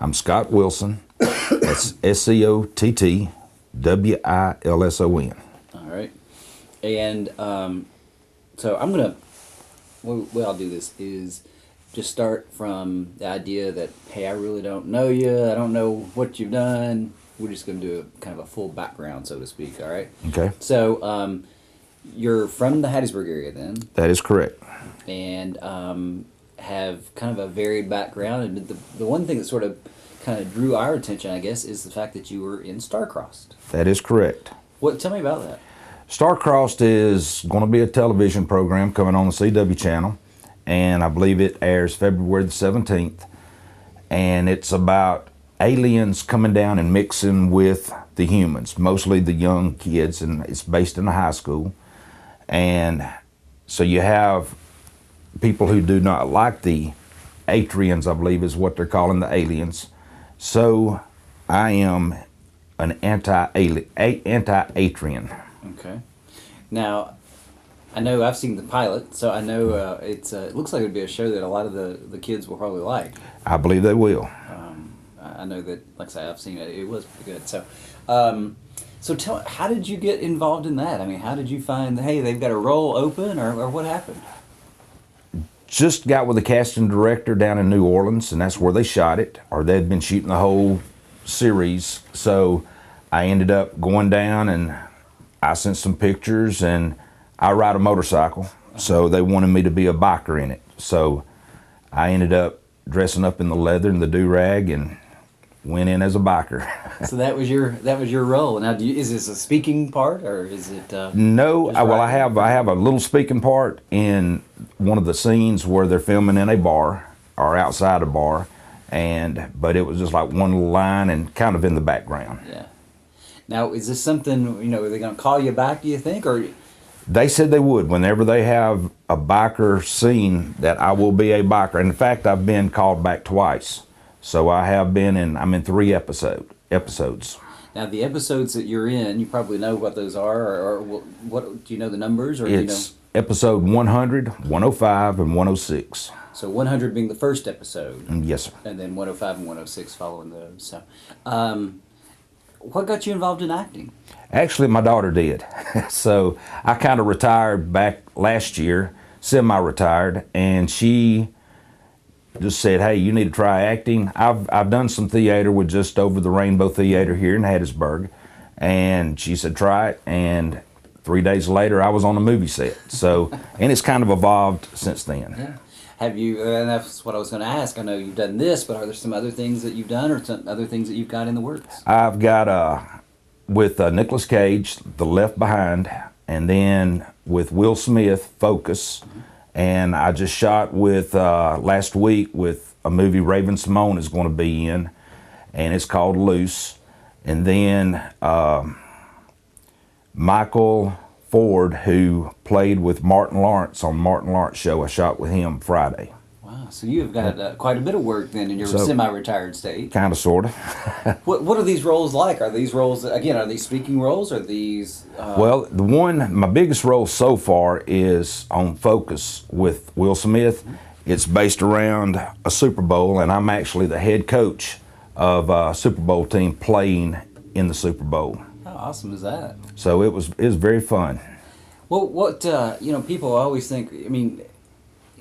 I'm Scott Wilson. That's SCOTTWILSON. All right. And so I'm going to, way I'll do this is just start from the idea that, hey, I really don't know you. I don't know what you've done. We're just going to do a kind of a full background, so to speak. All right. Okay. So you're from the Hattiesburg area then, That is correct. and have kind of a varied background. And the one thing that sort of kind of drew our attention, I guess, is the fact that you were in Star-Crossed. That is correct. Tell me about that. Star-Crossed is going to be a television program coming on the CW channel, and I believe it airs February the 17th. And it's about aliens coming down and mixing with the humans, mostly the young kids, and it's based in a high school. And so you have people who do not like the Atrians, I believe is what they're calling the aliens. So I am an anti-Atrian. Okay. Now, I know I've seen the pilot, so I know it looks like it would be a show that a lot of the kids will probably like. I believe they will. I know that, like I say, I've seen it. It was pretty good. So, how did you get involved in that? I mean, how did you find, hey, they've got a role open, or what happened? Just got with the casting director down in New Orleans, and that's where they shot it, or they'd been shooting the whole series. So I ended up going down, and I sent some pictures, and I ride a motorcycle, so they wanted me to be a biker in it. So I ended up dressing up in the leather and the do-rag and went in as a biker. So that was your role. Now, is this a speaking part, or is it? No, I have a little speaking part in one of the scenes where they're filming in a bar or outside a bar, but it was just like one little line and kind of in the background. Yeah. Now, is this something, are they going to call you back, do you think, or? They said they would whenever they have a biker scene, that I will be a biker. And in fact, I've been called back twice. So I'm in 3 episodes. Now, the episodes that you're in, you probably know what those are, or what do you know the numbers? Or It's episode 100, 105, and 106. So 100 being the first episode. Yes, sir. And then 105 and 106 following those. So, what got you involved in acting? Actually, my daughter did. So I kind of retired back last year, semi-retired, and she just said, hey, you need to try acting. I've done some theater with Just Over the Rainbow Theater here in Hattiesburg, and she said, try it, and 3 days later, I was on a movie set. So, and it's kind of evolved since then. Yeah. Have you, and that's what I was going to ask, I know you've done this, but are there some other things that you've done, or some other things that you've got in the works? I've got, with Nicolas Cage, The Left Behind, and then with Will Smith, Focus. And I just shot with, last week, with a movie Raven-Symoné is going to be in, and it's called Loose. And then Michael Ford, who played with Martin Lawrence on Martin Lawrence Show, I shot with him Friday. Wow, so you've got quite a bit of work then in your semi-retired state. Kind of, sort of. What are these roles like? Are these roles, again, are these speaking roles? Are these... Well, my biggest role so far is on Focus with Will Smith. It's based around a Super Bowl, and I'm actually the head coach of a Super Bowl team playing in the Super Bowl. How awesome is that? So it was very fun. Well, what, people always think, I mean...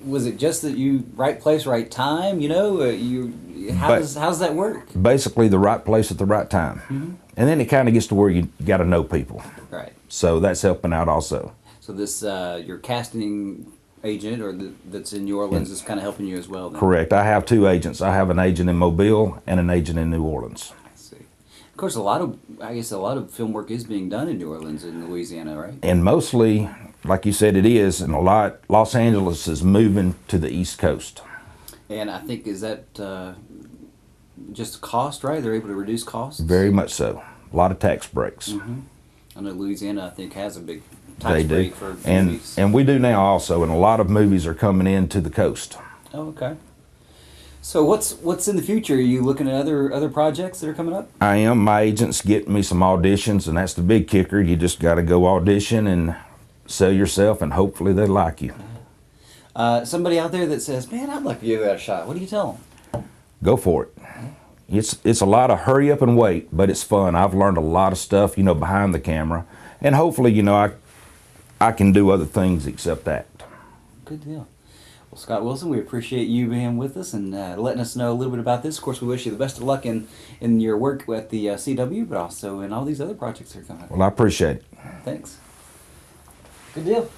Was it just that you right place, right time? How does that work? Basically, the right place at the right time, and then it kind of gets to where you got to know people. Right. So that's helping out also. So this your casting agent, or that's in New Orleans, is kind of helping you as well. Then. Correct. I have 2 agents. I have an agent in Mobile and an agent in New Orleans. I see. Of course, a lot of film work is being done in New Orleans and Louisiana, right? And mostly, like you said, it is, and Los Angeles is moving to the East Coast. And I think, is that just cost, right? They're able to reduce costs? Very much so. A lot of tax breaks. I know Louisiana, I think, has a big tax break for movies. And we do now also, and a lot of movies are coming into the coast. Oh, okay. So what's in the future? Are you looking at other projects that are coming up? I am. My agent's getting me some auditions, and that's the big kicker. You just got to go audition and sell yourself, and hopefully they like you. Somebody out there that says, man, I'd like to give that a shot. What do you tell them? Go for it. It's a lot of hurry up and wait, but it's fun. I've learned a lot of stuff, behind the camera, and hopefully, I can do other things except that. Good deal. Well, Scott Wilson, we appreciate you being with us and letting us know a little bit about this. Of course, we wish you the best of luck in your work at the CW, but also in all these other projects that are coming up. Well, I appreciate it. Thanks. Good deal.